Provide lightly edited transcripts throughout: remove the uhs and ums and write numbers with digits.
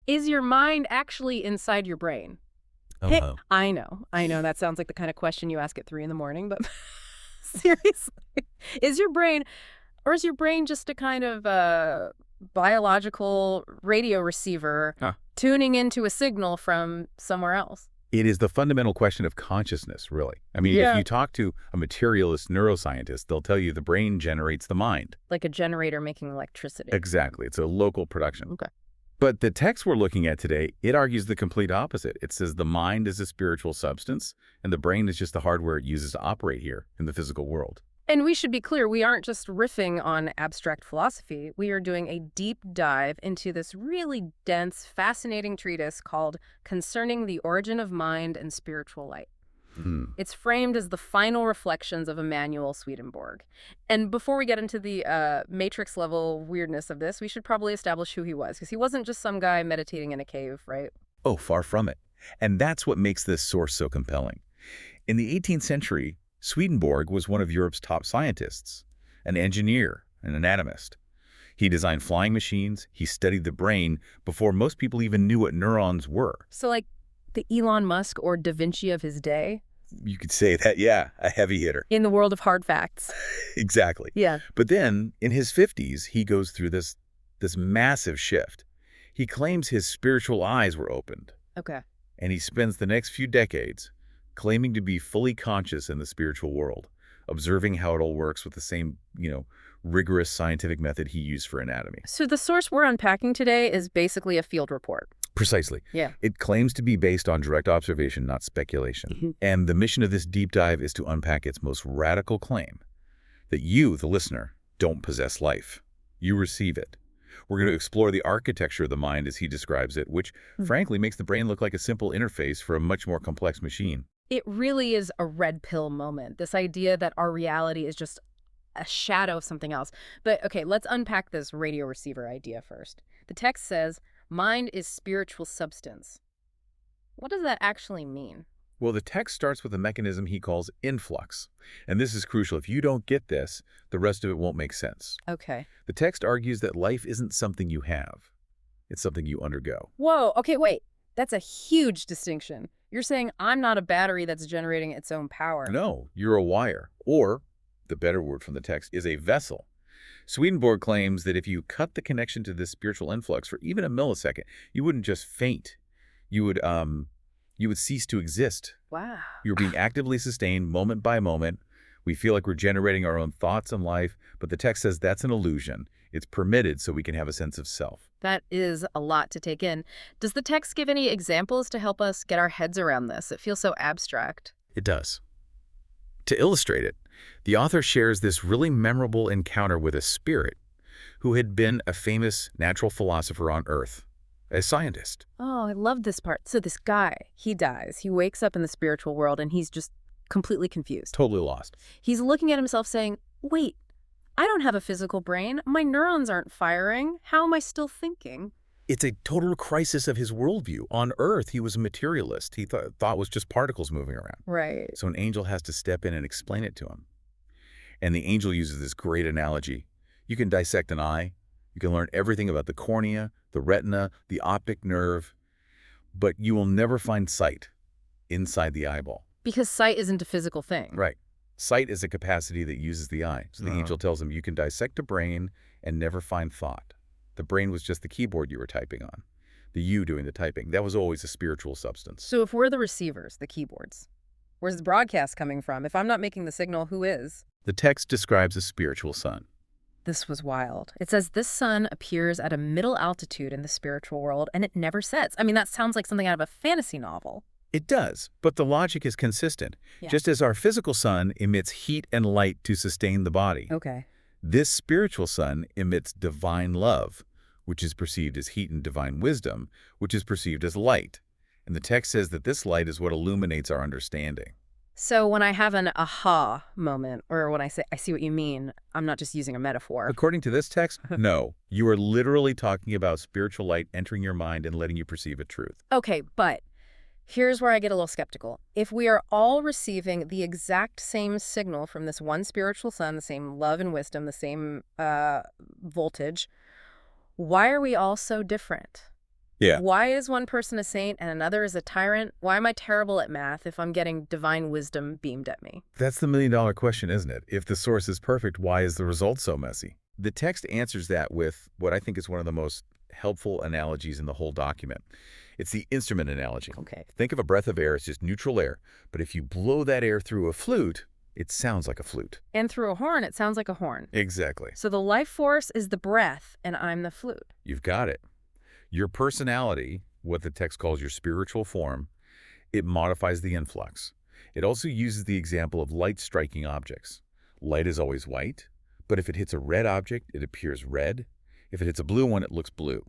Is your mind actually inside your brain? Hey, Oh, I know that sounds like the kind of question you ask at 3 in the morning, but seriously, is your brain, or is your brain just a kind of biological radio receiver huh. tuning into a signal from somewhere else? It is the fundamental question of consciousness, really. I mean, if Yeah. you talk to a materialist neuroscientist, they'll tell you the brain generates the mind. Like a generator making electricity. Exactly. It's a local production. Okay. But the text we're looking at today, it argues the complete opposite. It says the mind is a spiritual substance, and the brain is just the hardware it uses to operate here in the physical world. And we should be clear, we aren't just riffing on abstract philosophy. We are doing a deep dive into this really dense, fascinating treatise called Concerning the Origin of Mind and Spiritual Light. Hmm. It's framed as the final reflections of Emanuel Swedenborg. And before we get into the matrix-level weirdness of this, we should probably establish who he was, because he wasn't just some guy meditating in a cave, right? Oh, far from it. And that's what makes this source so compelling. In the 18th century, Swedenborg was one of Europe's top scientists, an engineer, an anatomist. He designed flying machines, he studied the brain before most people even knew what neurons were. So like the Elon Musk or Da Vinci of his day? You could say that, yeah, a heavy hitter. In the world of hard facts. Exactly. Yeah. But then, in his 50s, he goes through this massive shift. He claims his spiritual eyes were opened, Okay. and he spends the next few decades claiming to be fully conscious in the spiritual world, observing how it all works with the same, rigorous scientific method he used for anatomy. So the source we're unpacking today is basically a field report. Precisely. Yeah. It claims to be based on direct observation, not speculation. And the mission of this deep dive is to unpack its most radical claim, that you, the listener, don't possess life. You receive it. We're going to explore the architecture of the mind as he describes it, which, frankly, makes the brain look like a simple interface for a much more complex machine. It really is a red pill moment, this idea that our reality is just a shadow of something else. But okay, let's unpack this radio receiver idea first. The text says, mind is spiritual substance. What does that actually mean? Well, the text starts with a mechanism he calls influx. And this is crucial. If you don't get this, the rest of it won't make sense. Okay. The text argues that life isn't something you have. It's something you undergo. Whoa, okay, wait. That's a huge distinction. You're saying I'm not a battery that's generating its own power. No, you're a wire. Or, the better word from the text, is a vessel. Swedenborg claims that if you cut the connection to this spiritual influx for even a millisecond, you wouldn't just faint. You would cease to exist. Wow. You're being actively sustained moment by moment. We feel like we're generating our own thoughts in life, but the text says that's an illusion. It's permitted so we can have a sense of self. That is a lot to take in. Does the text give any examples to help us get our heads around this? It feels so abstract. It does. To illustrate it, the author shares this really memorable encounter with a spirit who had been a famous natural philosopher on Earth, a scientist. Oh, I love this part. So this guy, he dies. He wakes up in the spiritual world and he's just completely confused. Totally lost. He's looking at himself saying, wait, I don't have a physical brain. My neurons aren't firing. How am I still thinking? It's a total crisis of his worldview. On Earth, he was a materialist. He thought was just particles moving around. Right. So an angel has to step in and explain it to him. And the angel uses this great analogy. You can dissect an eye. You can learn everything about the cornea, the retina, the optic nerve, but you will never find sight inside the eyeball. Because sight isn't a physical thing. Right. Sight is a capacity that uses the eye. So the angel tells him you can dissect a brain and never find thought. The brain was just the keyboard you were typing on. The you doing the typing. That was always a spiritual substance. So if we're the receivers, the keyboards, where's the broadcast coming from? If I'm not making the signal, who is? The text describes a spiritual sun. This was wild. It says this sun appears at a middle altitude in the spiritual world, and it never sets. I mean, that sounds like something out of a fantasy novel. It does, but the logic is consistent. Yeah. Just as our physical sun emits heat and light to sustain the body, Okay. this spiritual sun emits divine love, which is perceived as heat, and divine wisdom, which is perceived as light. And the text says that this light is what illuminates our understanding. So when I have an aha moment, or when I say, I see what you mean, I'm not just using a metaphor. According to this text, no. You are literally talking about spiritual light entering your mind and letting you perceive a truth. Okay, but here's where I get a little skeptical. If we are all receiving the exact same signal from this one spiritual sun, the same love and wisdom, the same voltage, why are we all so different? Yeah. Why is one person a saint and another is a tyrant? Why am I terrible at math if I'm getting divine wisdom beamed at me? That's the million-dollar question, isn't it? If the source is perfect, why is the result so messy? The text answers that with what I think is one of the most helpful analogies in the whole document. It's the instrument analogy. Okay. Think of a breath of air as just neutral air, but if you blow that air through a flute, it sounds like a flute. And through a horn, it sounds like a horn. Exactly. So the life force is the breath, and I'm the flute. You've got it. Your personality, what the text calls your spiritual form, it modifies the influx. It also uses the example of light striking objects. Light is always white, but if it hits a red object, it appears red. If it hits a blue one, it looks blue.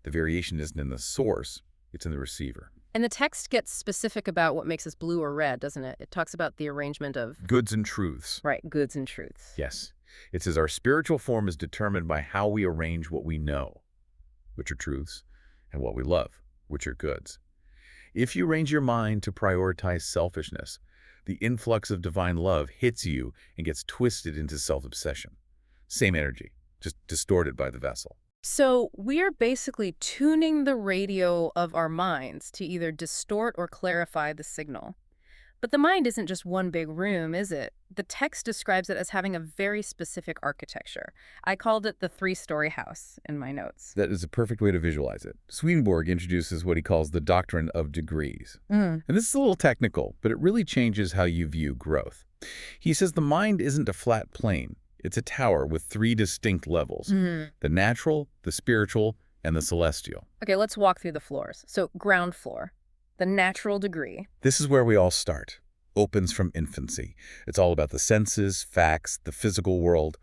The variation isn't in the source, it's in the receiver. And the text gets specific about what makes us blue or red, doesn't it? It talks about the arrangement of... Goods and truths. Right, goods and truths. Yes. It says our spiritual form is determined by how we arrange what we know, which are truths, and what we love, which are goods. If you arrange your mind to prioritize selfishness, the influx of divine love hits you and gets twisted into self-obsession. Same energy, just distorted by the vessel. So we are basically tuning the radio of our minds to either distort or clarify the signal. But the mind isn't just one big room, is it? The text describes it as having a very specific architecture. I called it the three-story house in my notes. That is a perfect way to visualize it. Swedenborg introduces what he calls the doctrine of degrees. And this is a little technical, but it really changes how you view growth. He says the mind isn't a flat plane. It's a tower with three distinct levels, the natural, the spiritual, and the celestial. Okay, let's walk through the floors. So ground floor, the natural degree. This is where we all start. Opens from infancy. It's all about the senses, facts, the physical world.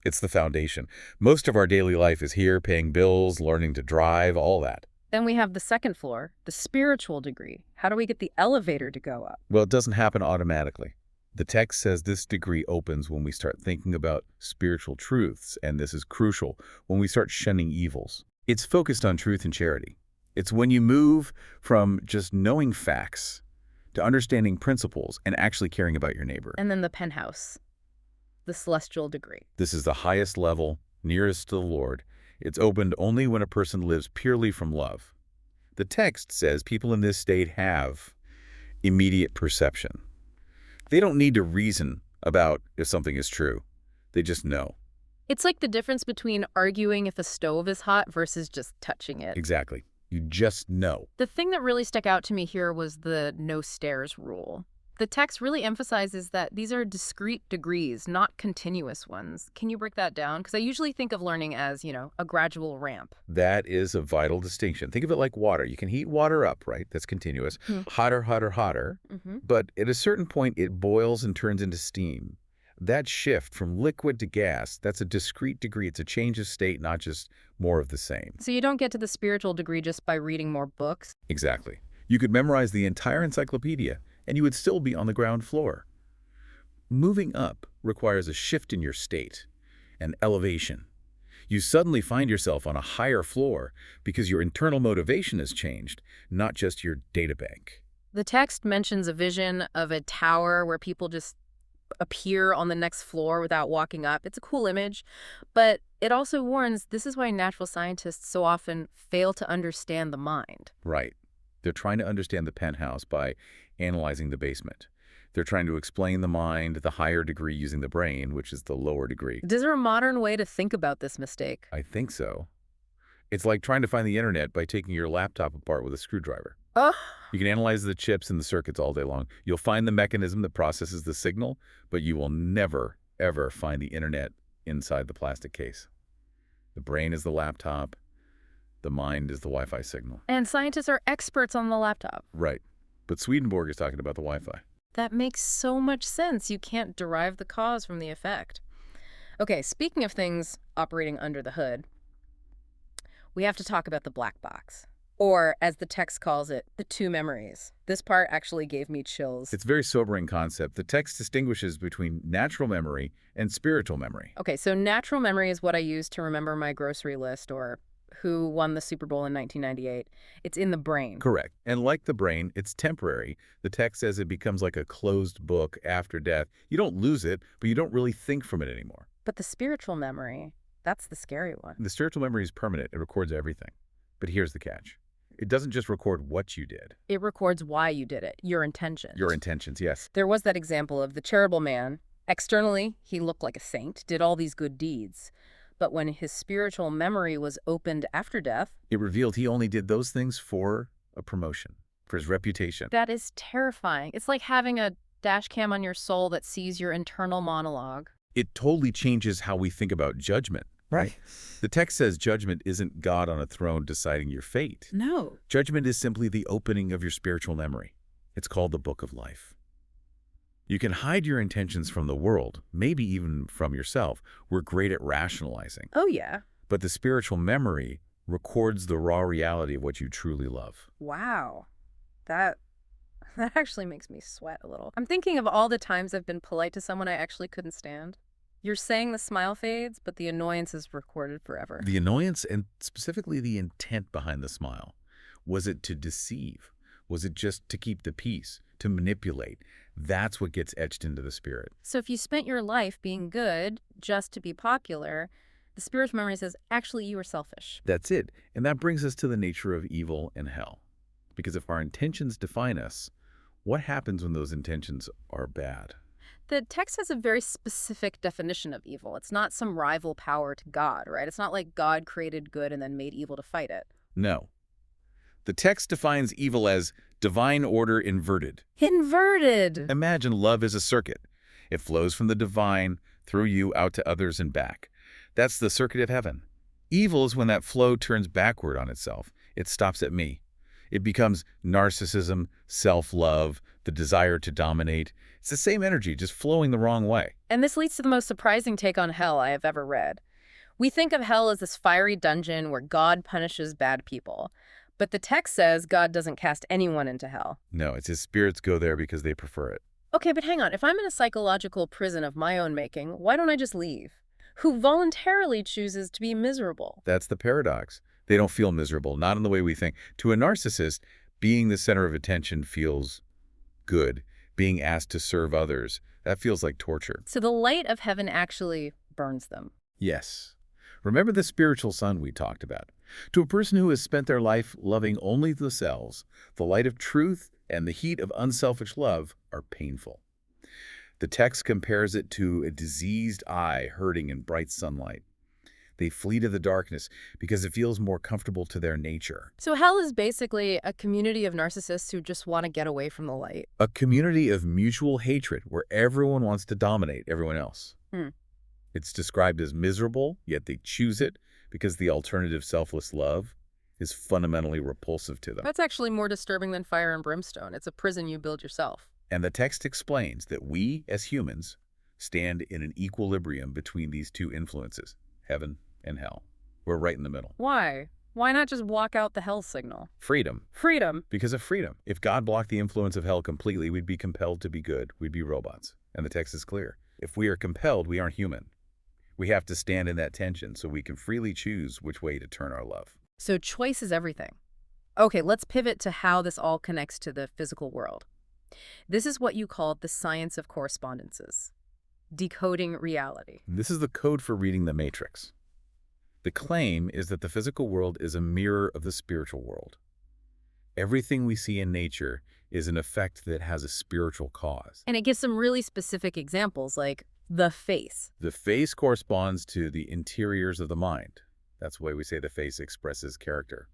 It's the foundation. Most of our daily life is here, paying bills, learning to drive, all that. Then we have the second floor, the spiritual degree. How do we get the elevator to go up? Well, it doesn't happen automatically. The text says this degree opens when we start thinking about spiritual truths, and this is crucial, when we start shunning evils. It's focused on truth and charity. It's when you move from just knowing facts to understanding principles and actually caring about your neighbor. And then the penthouse, the celestial degree. This is the highest level, nearest to the Lord. It's opened only when a person lives purely from love. The text says people in this state have immediate perception. They don't need to reason about if something is true. They just know. It's like the difference between arguing if a stove is hot versus just touching it. Exactly. You just know. The thing that really stuck out to me here was the no stairs rule. The text really emphasizes that these are discrete degrees, not continuous ones. Can you break that down? Because I usually think of learning as, a gradual ramp. That is a vital distinction. Think of it like water. You can heat water up, right? That's continuous. Hotter, hotter, hotter. But at a certain point, it boils and turns into steam. That shift from liquid to gas, that's a discrete degree. It's a change of state, not just more of the same. So you don't get to the spiritual degree just by reading more books? Exactly. You could memorize the entire encyclopedia, and you would still be on the ground floor. Moving up requires a shift in your state, an elevation. You suddenly find yourself on a higher floor because your internal motivation has changed, not just your data bank. The text mentions a vision of a tower where people just appear on the next floor without walking up. It's a cool image, but it also warns this is why natural scientists so often fail to understand the mind. Right. They're trying to understand the penthouse by analyzing the basement. They're trying to explain the mind, the higher degree, using the brain, which is the lower degree. Is there a modern way to think about this mistake? I think so. It's like trying to find the internet by taking your laptop apart with a screwdriver. Oh. You can analyze the chips and the circuits all day long. You'll find the mechanism that processes the signal, but you will never, ever find the internet inside the plastic case. The brain is the laptop. The mind is the Wi-Fi signal. And scientists are experts on the laptop. Right. But Swedenborg is talking about the Wi-Fi. That makes so much sense. You can't derive the cause from the effect. Okay, speaking of things operating under the hood, we have to talk about the black box. Or, as the text calls it, the two memories. This part actually gave me chills. It's a very sobering concept. The text distinguishes between natural memory and spiritual memory. Okay, so natural memory is what I use to remember my grocery list or who won the Super Bowl in 1998. It's in the brain. Correct. And like the brain, it's temporary. The text says it becomes like a closed book after death. You don't lose it, but you don't really think from it anymore. But the spiritual memory, that's the scary one. The spiritual memory is permanent. It records everything. But here's the catch. It doesn't just record what you did. It records why you did it, your intentions. Your intentions, yes. There was that example of the charitable man. Externally, he looked like a saint, did all these good deeds. But when his spiritual memory was opened after death, It revealed he only did those things for a promotion, for his reputation. that is terrifying. It's like having a dash cam on your soul that sees your internal monologue. It totally changes how we think about judgment. Right. The text says judgment isn't God on a throne deciding your fate. No. Judgment is simply the opening of your spiritual memory. It's called the book of life. You can hide your intentions from the world, maybe even from yourself. We're great at rationalizing. Oh, yeah. But the spiritual memory records the raw reality of what you truly love. Wow. That actually makes me sweat a little. I'm thinking of all the times I've been polite to someone I actually couldn't stand. You're saying the smile fades, but the annoyance is recorded forever. The annoyance, and specifically the intent behind the smile. Was it to deceive? Was it just to keep the peace, to manipulate? That's what gets etched into the spirit. So if you spent your life being good just to be popular, the spiritual memory says, actually, you were selfish. That's it. And that brings us to the nature of evil and hell. Because if our intentions define us, what happens when those intentions are bad? The text has a very specific definition of evil. It's not some rival power to God, right? It's not like God created good and then made evil to fight it. No. The text defines evil as divine order inverted. Inverted! Imagine love is a circuit. It flows from the divine through you out to others and back. That's the circuit of heaven. Evil is when that flow turns backward on itself. It stops at me. It becomes narcissism, self-love, the desire to dominate. It's the same energy, just flowing the wrong way. And this leads to the most surprising take on hell I have ever read. We think of hell as this fiery dungeon where God punishes bad people. But the text says God doesn't cast anyone into hell. No, it's his spirits go there because they prefer it. Okay, but hang on. If I'm in a psychological prison of my own making, why don't I just leave? Who voluntarily chooses to be miserable? That's the paradox. They don't feel miserable, not in the way we think. To a narcissist, being the center of attention feels good. Being asked to serve others, that feels like torture. So the light of heaven actually burns them. Yes. Remember the spiritual sun we talked about. To a person who has spent their life loving only themselves, the light of truth and the heat of unselfish love are painful. The text compares it to a diseased eye hurting in bright sunlight. They flee to the darkness because it feels more comfortable to their nature. So hell is basically a community of narcissists who just want to get away from the light. A community of mutual hatred where everyone wants to dominate everyone else. It's described as miserable, yet they choose it because the alternative selfless love is fundamentally repulsive to them. That's actually more disturbing than fire and brimstone. It's a prison you build yourself. And the text explains that we, as humans, stand in an equilibrium between these two influences, heaven and hell. We're right in the middle. Why? Why not just block out the hell signal? Freedom. Freedom. Because of freedom. If God blocked the influence of hell completely, we'd be compelled to be good. We'd be robots. And the text is clear. If we are compelled, we aren't human. We have to stand in that tension so we can freely choose which way to turn our love. So choice is everything. Okay, let's pivot to how this all connects to the physical world. This is what you call the science of correspondences, decoding reality. This is the code for reading the matrix. The claim is that the physical world is a mirror of the spiritual world. Everything we see in nature is an effect that has a spiritual cause. And it gives some really specific examples, like the face. The face corresponds to the interiors of the mind. That's why we say the face expresses character.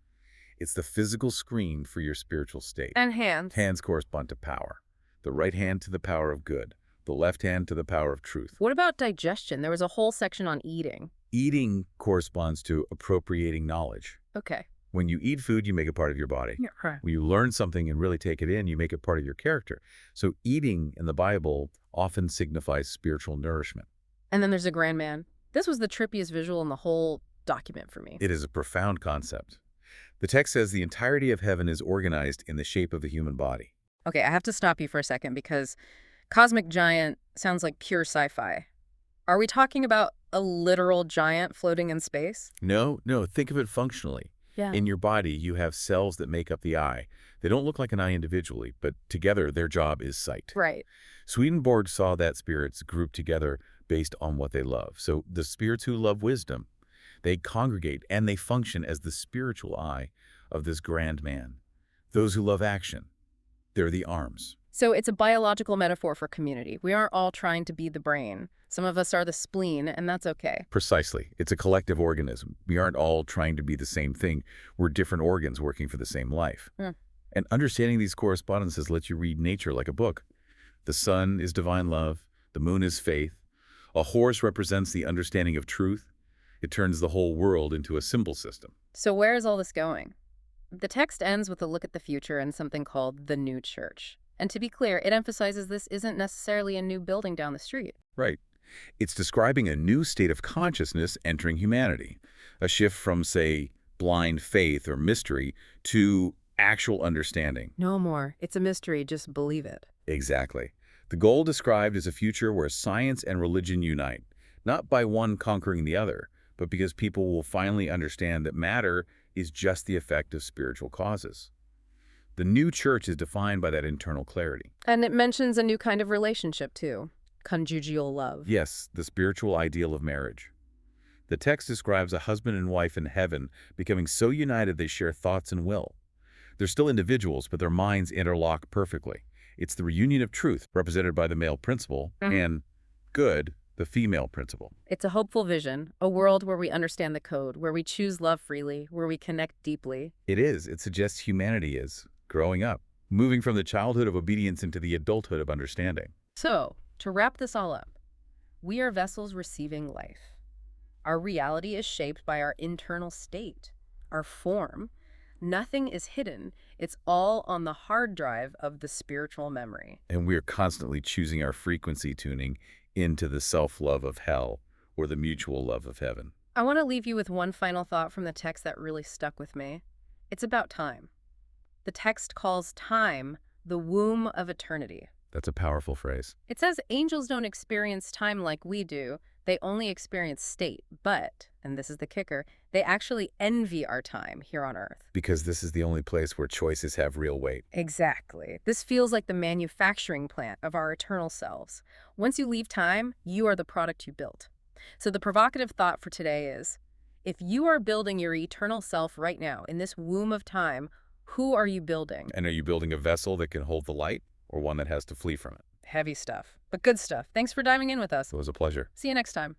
It's the physical screen for your spiritual state. And hands. Hands correspond to power. The right hand to the power of good. The left hand to the power of truth. What about digestion? There was a whole section on eating. Eating corresponds to appropriating knowledge. Okay. When you eat food, you make it part of your body. Yeah, right. When you learn something and really take it in, you make it part of your character. So eating in the Bible often signifies spiritual nourishment. And then there's a grand man. This was the trippiest visual in the whole document for me. It is a profound concept. The text says the entirety of heaven is organized in the shape of the human body. Okay, I have to stop you for a second because cosmic giant sounds like pure sci-fi. Are we talking about a literal giant floating in space? No, think of it functionally. Yeah. In your body, you have cells that make up the eye. They don't look like an eye individually, but together their job is sight. Right. Swedenborg saw that spirits group together based on what they love. So the spirits who love wisdom, they congregate and they function as the spiritual eye of this grand man. Those who love action, they're the arms. So it's a biological metaphor for community. We aren't all trying to be the brain. Some of us are the spleen, and that's okay. Precisely. It's a collective organism. We aren't all trying to be the same thing. We're different organs working for the same life. Hmm. And understanding these correspondences lets you read nature like a book. The sun is divine love. The moon is faith. A horse represents the understanding of truth. It turns the whole world into a symbol system. So where is all this going? The text ends with a look at the future and something called the new church. And to be clear, it emphasizes this isn't necessarily a new building down the street. Right. It's describing a new state of consciousness entering humanity, a shift from, say, blind faith or mystery to actual understanding. No more. It's a mystery. Just believe it. Exactly. The goal described is a future where science and religion unite, not by one conquering the other, but because people will finally understand that matter is just the effect of spiritual causes. The new church is defined by that internal clarity. And it mentions a new kind of relationship, too. Conjugal love. Yes, the spiritual ideal of marriage. The text describes a husband and wife in heaven becoming so united they share thoughts and will. They're still individuals, but their minds interlock perfectly. It's the reunion of truth, represented by the male principle, and good, the female principle. It's a hopeful vision, a world where we understand the code, where we choose love freely, where we connect deeply. It is. It suggests humanity is growing up, moving from the childhood of obedience into the adulthood of understanding. So, to wrap this all up, we are vessels receiving life. Our reality is shaped by our internal state, our form. Nothing is hidden. It's all on the hard drive of the spiritual memory. And we're constantly choosing our frequency tuning into the self-love of hell or the mutual love of heaven. I want to leave you with one final thought from the text that really stuck with me. It's about time. The text calls time the womb of eternity. That's a powerful phrase. It says angels don't experience time like we do. They only experience state. But, and this is the kicker, they actually envy our time here on Earth. Because this is the only place where choices have real weight. Exactly. This feels like the manufacturing plant of our eternal selves. Once you leave time, you are the product you built. So the provocative thought for today is, if you are building your eternal self right now in this womb of time, who are you building? And are you building a vessel that can hold the light or one that has to flee from it? Heavy stuff, but good stuff. Thanks for diving in with us. It was a pleasure. See you next time.